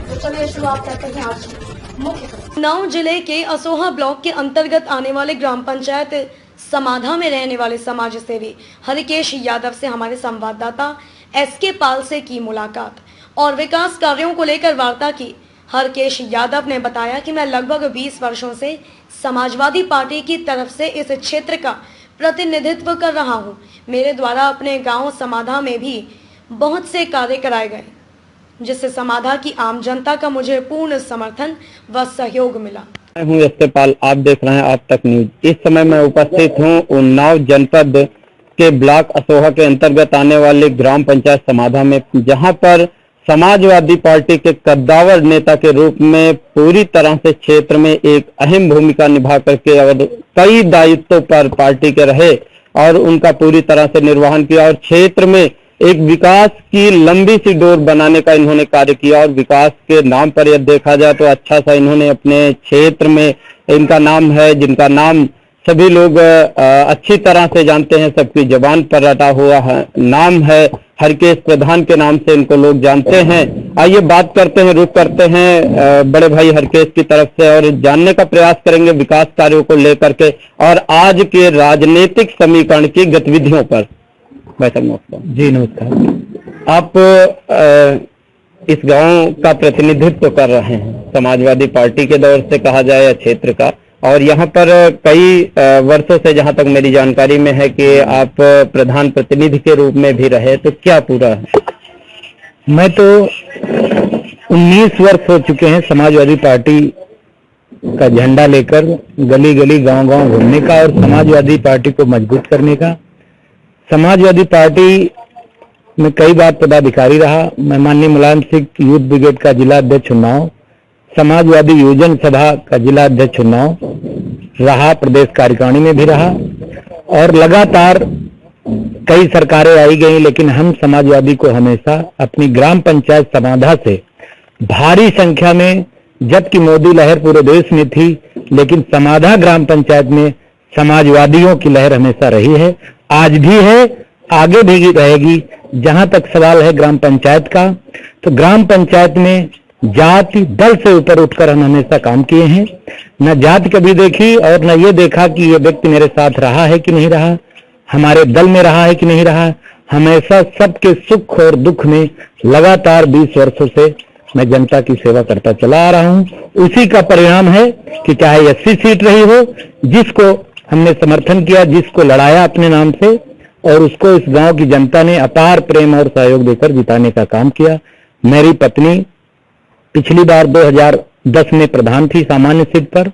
तो चलिए शुरुआत करते हैं आज मुख्य। उन्नाव जिले के असोहा ब्लॉक के अंतर्गत आने वाले ग्राम पंचायत समाधा में रहने वाले समाज सेवी हरिकेश यादव से हमारे संवाददाता एसके पाल से की मुलाकात और विकास कार्यों को लेकर वार्ता की। हरिकेश यादव ने बताया कि मैं लगभग 20 वर्षों से समाजवादी पार्टी की तरफ से इस क्षेत्र का प्रतिनिधित्व कर रहा हूं। मेरे द्वारा अपने गांव समाधा में भी बहुत से कार्य कराए गए, जिससे समाधा की आम जनता का मुझे पूर्ण समर्थन व सहयोग मिला। मैं हूं एसके पाल, आप देख रहे हैं आज तक न्यूज। इस समय मैं उपस्थित हूं उन्नाव जनपद के ब्लॉक असोहा के अंतर्गत आने वाले ग्राम पंचायत समाधा में, जहां पर समाजवादी पार्टी के कद्दावर नेता के रूप में पूरी तरह से क्षेत्र में एक अहम भूमिका निभा करके और कई दायित्वों पर पार्टी के रहे और उनका पूरी तरह से निर्वहन किया और क्षेत्र में एक विकास की लंबी सी डोर बनाने का इन्होंने कार्य किया। और विकास के नाम पर यदि देखा जाए तो अच्छा सा इन्होंने अपने क्षेत्र में इनका नाम है, जिनका नाम सभी लोग अच्छी तरह से जानते हैं, सबकी जबान पर रटा हुआ है, नाम है हरकेश प्रधान के नाम से इनको लोग जानते हैं। आइए बात करते हैं, रुख करते हैं बड़े भाई हरकेश की तरफ से और जानने का प्रयास करेंगे विकास कार्यों को लेकर के और आज के राजनीतिक समीकरण की गतिविधियों पर। नमस्कार जी। नमस्कार। आप इस गांव का प्रतिनिधित्व कर रहे हैं समाजवादी पार्टी के दौर से कहा जाए या क्षेत्र का, और यहाँ पर कई वर्षों से जहाँ तक मेरी जानकारी में है कि आप प्रधान प्रतिनिधि के रूप में भी रहे, तो क्या पूरा है? मैं तो 19 वर्ष हो चुके हैं समाजवादी पार्टी का झंडा लेकर गली गली गांव गांव घूमने का और समाजवादी पार्टी को मजबूत करने का। समाजवादी पार्टी में कई बार पदाधिकारी रहा। मैं माननीय मुलायम सिंह यूथ ब्रिगेड का जिला अध्यक्ष चुनाव, समाजवादी योजन सभा का जिला अध्यक्ष चुनाव रहा, प्रदेश कार्यकारिणी में भी रहा और लगातार कई सरकारें आई गई, लेकिन हम समाजवादी को हमेशा अपनी ग्राम पंचायत समाधा से भारी संख्या में, जबकि मोदी लहर पूरे देश में थी, लेकिन समाधा ग्राम पंचायत में समाजवादियों की लहर हमेशा रही है, आज भी है, आगे भी रहेगी। जहां तक सवाल है ग्राम पंचायत का, तो ग्राम पंचायत में जाति दल से ऊपर उठकर हम हमेशा काम किए हैं। न जाति कभी देखी और न ये देखा कि ये व्यक्ति मेरे साथ रहा है कि नहीं रहा, हमारे दल में रहा है कि नहीं रहा। हमेशा सबके सुख और दुख में लगातार 20 वर्षों से मैं जनता की सेवा करता चला आ रहा हूं। उसी का परिणाम है कि चाहे 80 सीट रही हो, जिसको हमने समर्थन किया, जिसको लड़ाया अपने नाम से, और उसको इस गांव की जनता ने अपार प्रेम और सहयोग देकर जिताने का काम किया। मेरी पत्नी पिछली बार 2010 में प्रधान थी सामान्य सीट पर,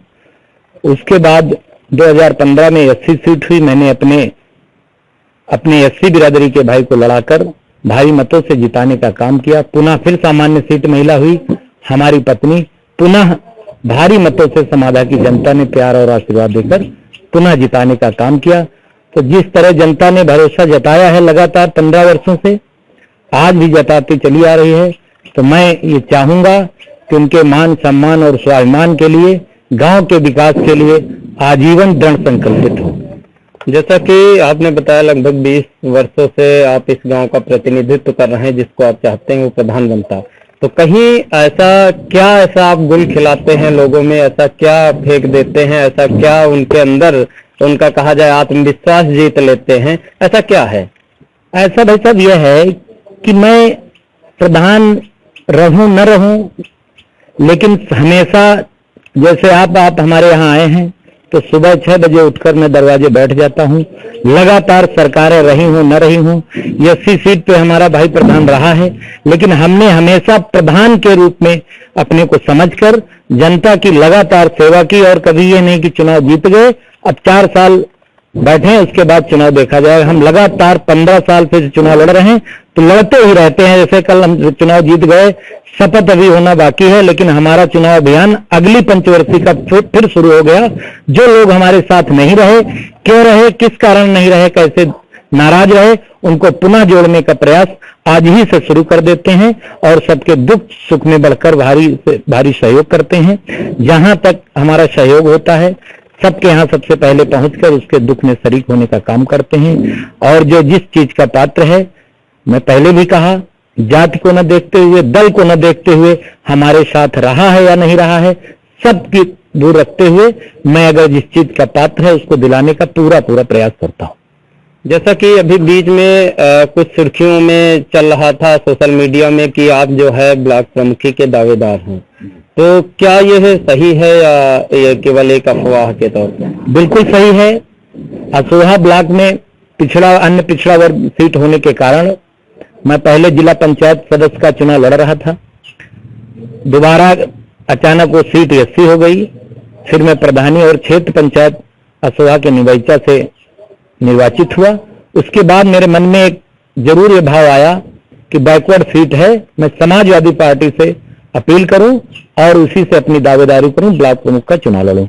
उसके बाद 2015 में 80 सीट हुई। मैंने अपने एससी बिरादरी के भाई को लड़ाकर भारी मतों से जिताने का काम किया। पुनः फिर सामान्य सीट महिला हुई, हमारी पत्नी पुनः भारी मतों से समाधा की जनता ने प्यार और आशीर्वाद देकर पुनः जिताने का काम किया। तो जिस तरह जनता ने भरोसा जताया है लगातार 15 वर्षों से, आज भी जताती चली आ रही है, तो मैं ये चाहूंगा कि उनके मान सम्मान और स्वाभिमान के लिए, गांव के विकास के लिए आजीवन दृढ़ संकल्पित हो। जैसा कि आपने बताया लगभग 20 वर्षों से आप इस गांव का प्रतिनिधित्व कर रहे हैं, जिसको आप चाहते हैं वो प्रधान बनता, तो कहीं ऐसा आप गुल खिलाते हैं लोगों में, ऐसा क्या फेंक देते हैं, ऐसा क्या उनके अंदर उनका कहा जाए आत्मविश्वास जीत लेते हैं, ऐसा क्या है? ऐसा भाई साहब यह है कि मैं प्रधान रहूं न रहूं, लेकिन हमेशा जैसे आप हमारे यहाँ आए हैं तो सुबह 6 बजे उठकर मैं दरवाजे बैठ जाता हूँ। लगातार सरकारें रही हूँ न रही हूँ, 80 सीट पे हमारा भाई प्रधान रहा है, लेकिन हमने हमेशा प्रधान के रूप में अपने को समझकर जनता की लगातार सेवा की। और कभी ये नहीं कि चुनाव जीत गए, अब 4 साल बैठे उसके बाद चुनाव देखा जाएगा। हम लगातार 15 साल से चुनाव लड़ रहे हैं, तो लड़ते ही रहते हैं। जैसे कल हम चुनाव जीत गए, शपथ अभी होना बाकी है, लेकिन हमारा चुनाव अभियान अगली पंचवर्षीय का फिर शुरू हो गया। जो लोग हमारे साथ नहीं रहे, क्यों रहे, किस कारण नहीं रहे, कैसे नाराज रहे, उनको पुनः जोड़ने का प्रयास आज ही से शुरू कर देते हैं और सबके दुख सुख में बढ़कर भारी सहयोग करते हैं। जहां तक हमारा सहयोग होता है, सबके यहाँ सबसे पहले पहुंचकर उसके दुख में शरीक होने का काम करते हैं। और जो जिस चीज का पात्र है, मैं पहले भी कहा जाति को न देखते हुए, दल को न देखते हुए हमारे साथ रहा है या नहीं रहा है, सबकी दूर रखते हुए मैं अगर जिस चीज का पात्र है उसको दिलाने का पूरा प्रयास करता हूं। जैसा कि अभी बीच में कुछ सुर्खियों में चल रहा था सोशल मीडिया में कि आप जो है ब्लॉक प्रमुखी के दावेदार हैं, तो क्या यह सही है या यह केवल एक अफवाह के तौर पर? बिल्कुल सही है। असोहा ब्लॉक में अन्य पिछड़ा वर्ग सीट होने के कारण मैं पहले जिला पंचायत सदस्य का चुनाव लड़ रहा था। दोबारा अचानक वो सीट एससी हो गई। फिर मैं प्रधानी और क्षेत्र पंचायत असोहा के निवाइचा से निर्वाचित हुआ। उसके बाद मेरे मन में एक जरूर ये भाव आया कि बैकवर्ड सीट है, मैं समाजवादी पार्टी से अपील करूं और उसी से अपनी दावेदारी करूं, ब्लॉक प्रमुख का चुनाव लड़ूं।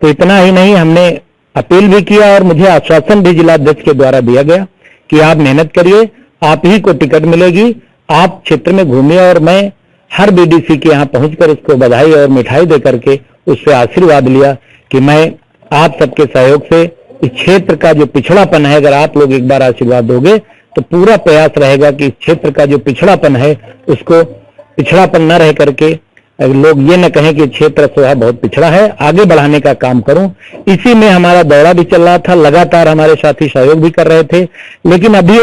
तो इतना ही नहीं, हमने अपील भी किया और मुझे आश्वासन भी जिला अध्यक्ष के द्वारा दिया गया कि आप मेहनत करिए, आप ही को टिकट मिलेगी, आप क्षेत्र में घूमिए। और मैं हर बीडीसी के यहाँ पहुंचकर उसको बधाई और मिठाई दे करके उससे आशीर्वाद लिया कि मैं आप सबके सहयोग से इस क्षेत्र का जो पिछड़ापन है, अगर आप लोग एक बार आशीर्वाद दोगे तो पूरा प्रयास रहेगा कि इस क्षेत्र का जो पिछड़ापन है उसको पिछड़ापन न रह करके लोग ये न कहें कि क्षेत्र असोहा बहुत पिछड़ा है, आगे बढ़ाने का काम करूं। इसी में हमारा दौरा भी चल रहा था, लगातार हमारे साथी सहयोग भी कर रहे थे। लेकिन अभी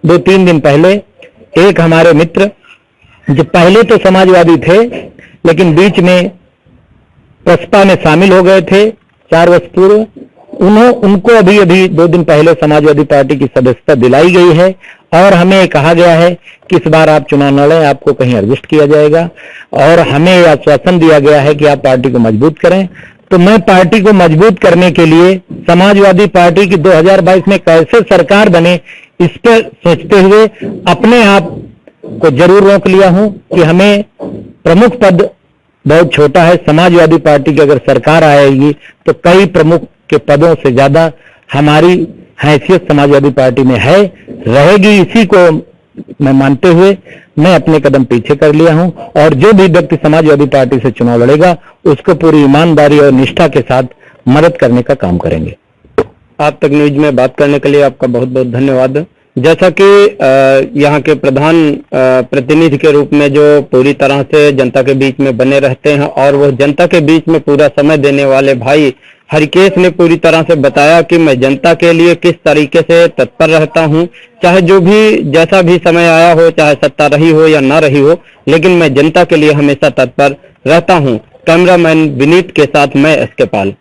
2-3 दिन पहले एक हमारे मित्र जो पहले तो समाजवादी थे लेकिन बीच में प्रसपा में शामिल हो गए थे 4 वर्ष पूर्व, उनको अभी 2 दिन पहले समाजवादी पार्टी की सदस्यता दिलाई गई है और हमें कहा गया है कि इस बार आप चुनाव न लड़ें, आपको कहीं एडजस्ट किया जाएगा। और हमें यह आश्वासन दिया गया है कि आप पार्टी को मजबूत करें। तो मैं पार्टी को मजबूत करने के लिए समाजवादी पार्टी की 2022 में कैसे सरकार बने इस पर सोचते हुए अपने आप को जरूर रोक लिया हूं कि हमें प्रमुख पद बहुत छोटा है। समाजवादी पार्टी की अगर सरकार आएगी तो कई प्रमुख के पदों से ज्यादा हमारी हैसियत समाजवादी पार्टी में है, रहेगी। इसी को मैं मानते हुए मैं अपने कदम पीछे कर लिया हूं और जो भी व्यक्ति समाजवादी पार्टी से चुनाव लड़ेगा उसको पूरी ईमानदारी और निष्ठा के साथ मदद करने का काम करेंगे। आप तक न्यूज में बात करने के लिए आपका बहुत बहुत धन्यवाद। जैसा कि यहाँ के प्रधान प्रतिनिधि के रूप में जो पूरी तरह से जनता के बीच में बने रहते हैं और वो जनता के बीच में पूरा समय देने वाले भाई हरिकेश ने पूरी तरह से बताया कि मैं जनता के लिए किस तरीके से तत्पर रहता हूं, चाहे जो भी जैसा भी समय आया हो, चाहे सत्ता रही हो या ना रही हो, लेकिन मैं जनता के लिए हमेशा तत्पर रहता हूं। कैमरामैन विनीत के साथ मैं एसके पाल।